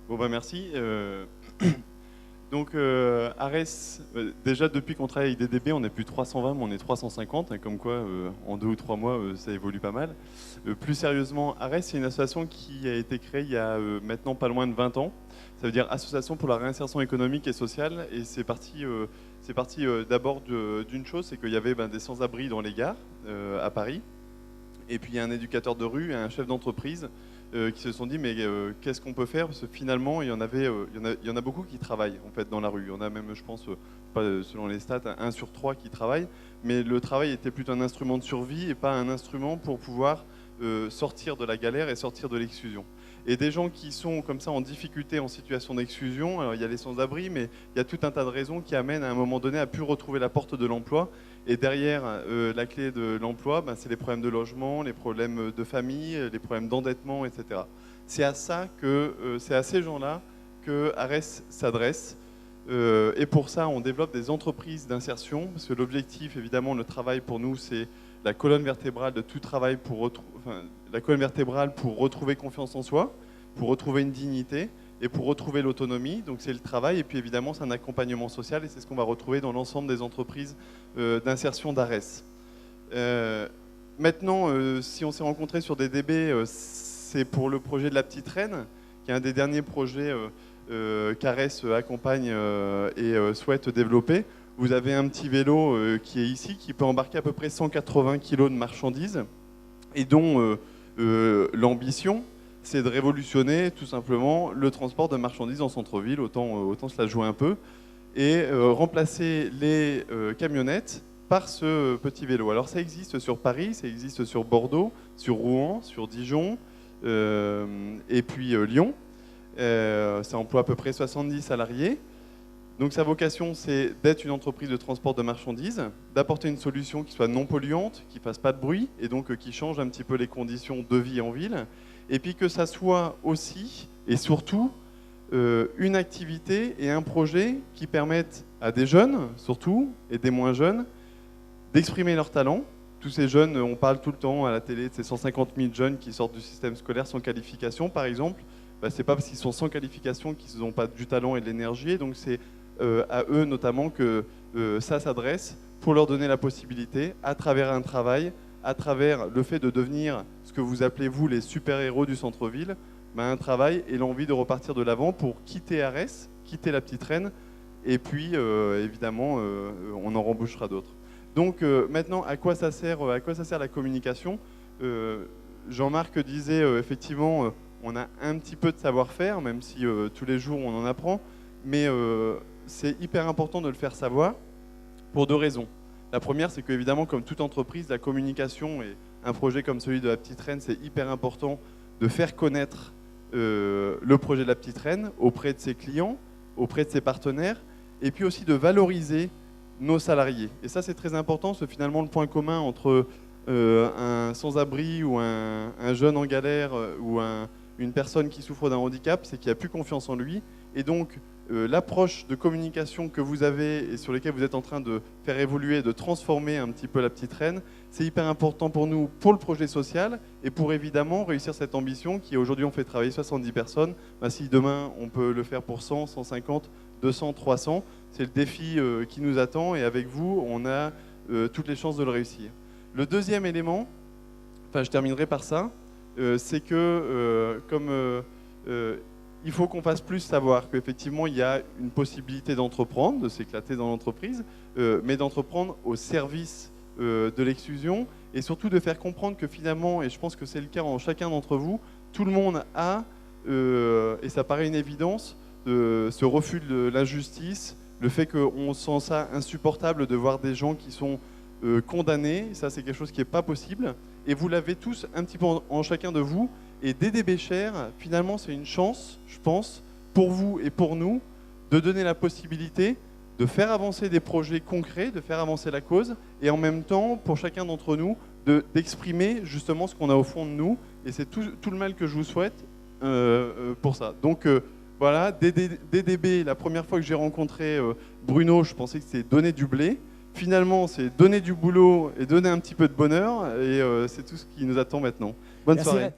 Bon bah merci. Donc Ares, déjà depuis qu'on travaille avec DDB, on n'est plus 320, mais on est 350, hein, comme quoi en 2 ou 3 mois ça évolue pas mal. Plus sérieusement, Ares, c'est une association qui a été créée il y a maintenant pas loin de 20 ans. Ça veut dire Association pour la réinsertion économique et sociale, et c'est parti d'abord d'une chose, c'est qu'il y avait des sans-abri dans les gares à Paris, et puis il y a un éducateur de rue et un chef d'entreprise qui se sont dit mais qu'est-ce qu'on peut faire, parce que finalement il y en a beaucoup qui travaillent en fait dans la rue. Il y en a même, je pense, pas selon les stats, 1 sur 3 qui travaillent, mais le travail était plutôt un instrument de survie et pas un instrument pour pouvoir sortir de la galère et sortir de l'exclusion. Et des gens qui sont comme ça en difficulté, en situation d'exclusion, alors il y a les sans-abri, mais il y a tout un tas de raisons qui amènent à un moment donné à pu retrouver la porte de l'emploi. Et derrière la clé de l'emploi, c'est les problèmes de logement, les problèmes de famille, les problèmes d'endettement, etc. C'est à ces gens-là que Ares s'adresse. Et pour ça, on développe des entreprises d'insertion, parce que l'objectif, évidemment, le travail pour nous, c'est la colonne vertébrale de tout travail la colonne vertébrale pour retrouver confiance en soi, pour retrouver une dignité et pour retrouver l'autonomie. Donc c'est le travail, et puis évidemment c'est un accompagnement social, et c'est ce qu'on va retrouver dans l'ensemble des entreprises d'insertion d'Ares. Maintenant, si on s'est rencontré sur DDB, c'est pour le projet de la petite reine, qui est un des derniers projets qu'Ares accompagne et souhaite développer. Vous avez un petit vélo qui est ici, qui peut embarquer à peu près 180 kg de marchandises, et dont l'ambition, c'est de révolutionner tout simplement le transport de marchandises en centre-ville, autant se la jouer un peu, et remplacer les camionnettes par ce petit vélo. Alors ça existe sur Paris, ça existe sur Bordeaux, sur Rouen, sur Dijon, et puis Lyon. Ça emploie à peu près 70 salariés. Donc sa vocation, c'est d'être une entreprise de transport de marchandises, d'apporter une solution qui soit non polluante, qui ne fasse pas de bruit, et donc qui change un petit peu les conditions de vie en ville, et puis que ça soit aussi, et surtout, une activité et un projet qui permettent à des jeunes, surtout, et des moins jeunes, d'exprimer leurs talents. Tous ces jeunes, on parle tout le temps à la télé de ces 150 000 jeunes qui sortent du système scolaire sans qualification, par exemple. C'est pas parce qu'ils sont sans qualification qu'ils n'ont pas du talent et de l'énergie, et donc c'est à eux notamment que ça s'adresse, pour leur donner la possibilité, à travers un travail, à travers le fait de devenir ce que vous appelez vous les super-héros du centre-ville, un travail et l'envie de repartir de l'avant pour quitter Ares, quitter la petite reine, et puis évidemment on en rembauchera d'autres. Donc maintenant, à quoi ça sert la communication? Jean-Marc disait effectivement on a un petit peu de savoir-faire, même si tous les jours on en apprend, mais c'est hyper important de le faire savoir pour 2 raisons. La première, c'est qu'évidemment, comme toute entreprise, la communication et un projet comme celui de la Petite Reine, c'est hyper important de faire connaître le projet de la Petite Reine auprès de ses clients, auprès de ses partenaires, et puis aussi de valoriser nos salariés. Et ça, c'est très important, parce que finalement, le point commun entre un sans-abri ou un jeune en galère ou une personne qui souffre d'un handicap, c'est qu'il n'a plus confiance en lui. Et donc, l'approche de communication que vous avez et sur laquelle vous êtes en train de faire évoluer, de transformer un petit peu la Petite Reine, c'est hyper important pour nous, pour le projet social et pour évidemment réussir cette ambition qui aujourd'hui on fait travailler 70 personnes. Si demain on peut le faire pour 100, 150, 200, 300, c'est le défi qui nous attend, et avec vous on a toutes les chances de le réussir. Le deuxième élément, je terminerai par ça, c'est que il faut qu'on fasse plus savoir qu'effectivement il y a une possibilité d'entreprendre, de s'éclater dans l'entreprise, mais d'entreprendre au service de l'exclusion, et surtout de faire comprendre que finalement, et je pense que c'est le cas en chacun d'entre vous, tout le monde a, et ça paraît une évidence, ce refus de l'injustice, le fait qu'on sent ça insupportable de voir des gens qui sont condamnés, ça c'est quelque chose qui n'est pas possible, et vous l'avez tous un petit peu en chacun de vous. Et DDB Share, finalement, c'est une chance, je pense, pour vous et pour nous, de donner la possibilité de faire avancer des projets concrets, de faire avancer la cause, et en même temps, pour chacun d'entre nous, d'exprimer justement ce qu'on a au fond de nous. Et c'est tout le mal que je vous souhaite pour ça. Donc voilà, DDB, la première fois que j'ai rencontré Bruno, je pensais que c'était donner du blé. Finalement, c'est donner du boulot et donner un petit peu de bonheur, et c'est tout ce qui nous attend maintenant. Bonne soirée.